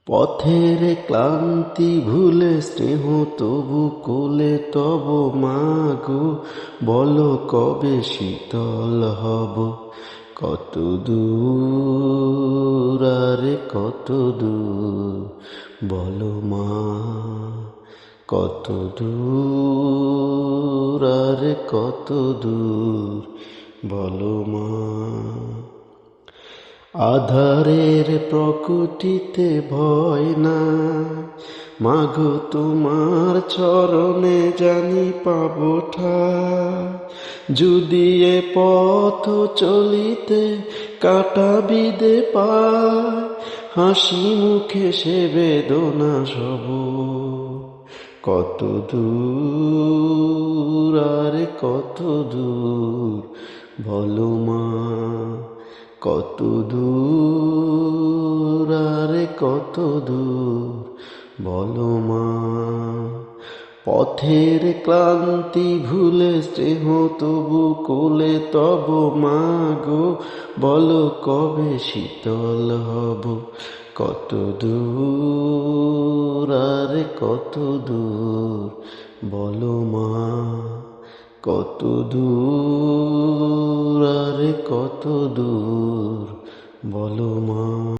পথের ক্লান্তি ভুলে স্নেহ তবু কোলে তব মাগো, বলো কবে শীতল হব। কত দূর আরে কত দূর, বলো মা কত দূর আরে কত দূর, বলো মা। আধারের প্রকৃতিতে ভয় না, মাগো তোমার চরণে জানি পাবো ঠাঁই। যদি এ পথ চলিতে কাটা বিদে পায়, হাসি মুখে সে বেদনা সব। কত দূর আরে কত দূর, বলো মা কত দূর আরে কত দূর, বলো মা। পথের ক্লান্তি ভুলে স্নেহ তবু কোলে তব মাগো, বলো কবে শীতল হব। কত দূর আরে কত দূর, বলো মা কত দূর আরে কত দূর, বলো মা।